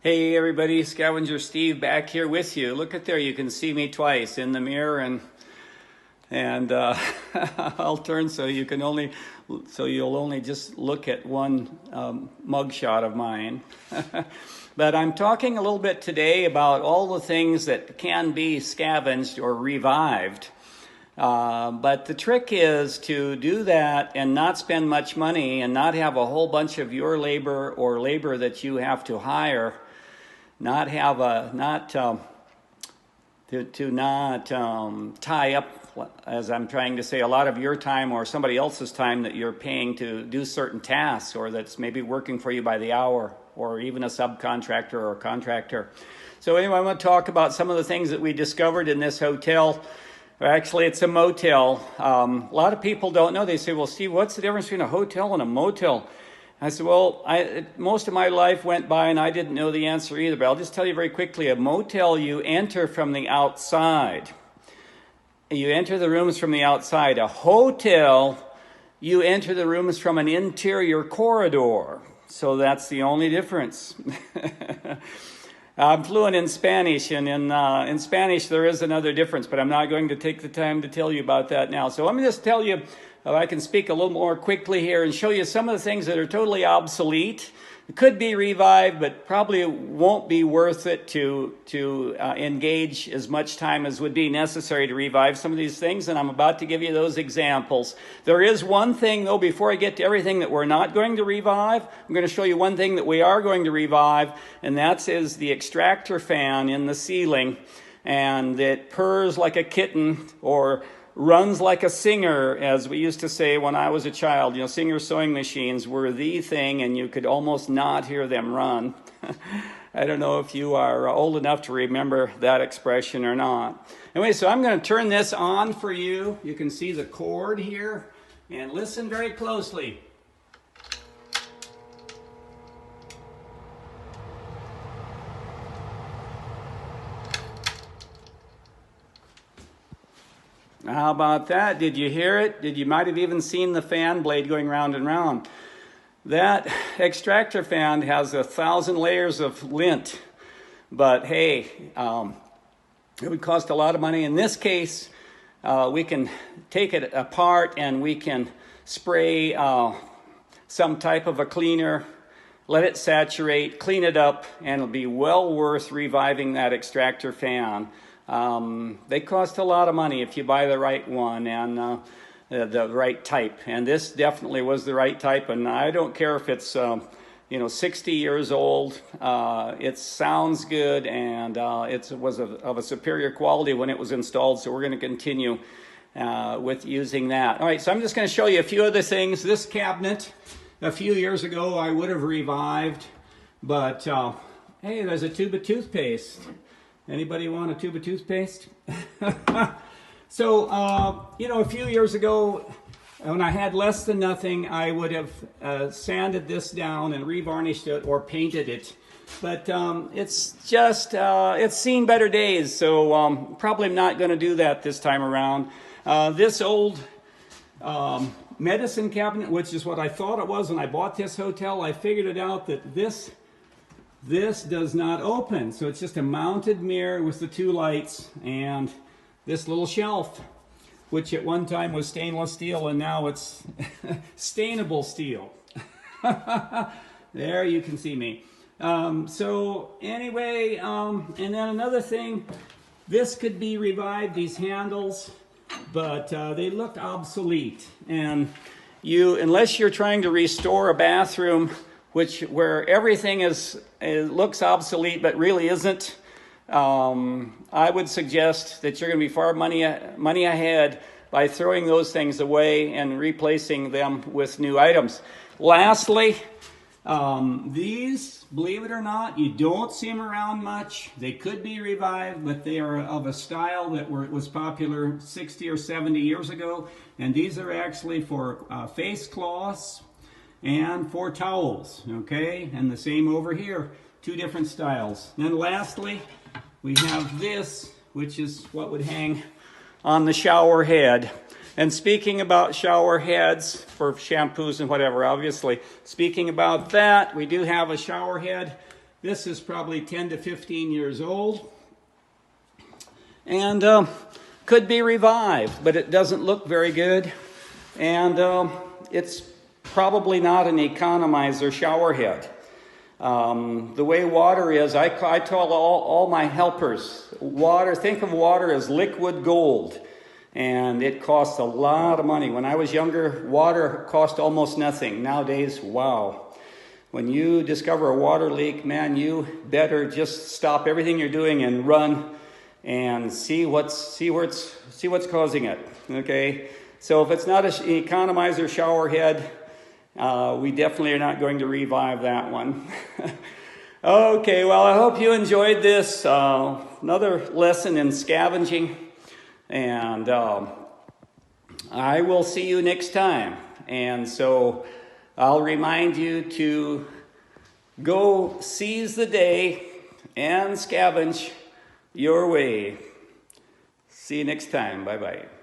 Hey everybody, Scavenger Steve back here with you. Look at there, you can see me twice in the mirror and I'll turn so you'll only just look at one mugshot of mine. But I'm talking a little bit today about all the things that can be scavenged or revived. But the trick is to do that and not spend much money and not have a whole bunch of your labor or labor that you have to hire. Not tie up, as I'm trying to say, a lot of your time or somebody else's time that you're paying to do certain tasks, or that's maybe working for you by the hour, or even a subcontractor or a contractor. So anyway, I want to talk about some of the things that we discovered in this hotel. Actually, it's a motel. A lot of people don't know. They say, well, Steve, what's the difference between a hotel and a motel? I said, well, most of my life went by and I didn't know the answer either, but I'll just tell you very quickly. A motel, you enter from the outside. You enter the rooms from the outside. A hotel, you enter the rooms from an interior corridor. So that's the only difference. I'm fluent in Spanish, and in Spanish there is another difference, but I'm not going to take the time to tell you about that now. So let me just tell you, I can speak a little more quickly here and show you some of the things that are totally obsolete. It could be revived, but probably won't be worth it to engage as much time as would be necessary to revive some of these things, and I'm about to give you those examples. There is one thing, though, before I get to everything that we're not going to revive. I'm going to show you one thing that we are going to revive, and that is the extractor fan in the ceiling, and it purrs like a kitten, or runs like a singer, as we used to say when I was a child. You know, Singer sewing machines were the thing, and you could almost not hear them run. I don't know if you are old enough to remember that expression or not. Anyway, so I'm going to turn this on for you. You can see the cord here, and listen very closely. How about that? Did you hear it? You might have even seen the fan blade going round and round. That extractor fan has 1,000 layers of lint, but hey, it would cost a lot of money. In this case, we can take it apart and we can spray some type of a cleaner, let it saturate, clean it up, and it'll be well worth reviving that extractor fan. They cost a lot of money if you buy the right one and the right type. And this definitely was the right type. And I don't care if it's 60 years old. It sounds good, and it was of a superior quality when it was installed. So we're going to continue with using that. All right, so I'm just going to show you a few other things. This cabinet, a few years ago, I would have revived, but hey, there's a tube of toothpaste. Anybody want a tube of toothpaste? So, a few years ago, when I had less than nothing, I would have sanded this down and revarnished it or painted it. But it's just, it's seen better days, so probably not going to do that this time around. This old medicine cabinet, which is what I thought it was when I bought this hotel, I figured it out that this does not open. So it's just a mounted mirror with the two lights and this little shelf, which at one time was stainless steel and now it's stainable steel. There, you can see me. So anyway, and then another thing, this could be revived, these handles, but they look obsolete. And unless you're trying to restore a bathroom where everything looks obsolete but really isn't, I would suggest that you're going to be far money ahead by throwing those things away and replacing them with new items. Lastly, these, believe it or not, you don't see them around much. They could be revived, but they are of a style that was popular 60 or 70 years ago, and these are actually for face cloths and for towels, okay? And the same over here, two different styles. Then lastly, we have this, which is what would hang on the shower head. And speaking about shower heads for shampoos and whatever, obviously, speaking about that, we do have a shower head This is probably 10 to 15 years old. And could be revived, but it doesn't look very good. And it's probably not an economizer shower head. The way water is, I tell all my helpers, think of water as liquid gold. And it costs a lot of money. When I was younger, water cost almost nothing. Nowadays, wow. When you discover a water leak, man, you better just stop everything you're doing and run and see what's causing it. Okay? So if it's not an economizer shower head, we definitely are not going to revive that one. Okay, well, I hope you enjoyed this. Another lesson in scavenging. And I will see you next time. And so I'll remind you to go seize the day and scavenge your way. See you next time. Bye-bye.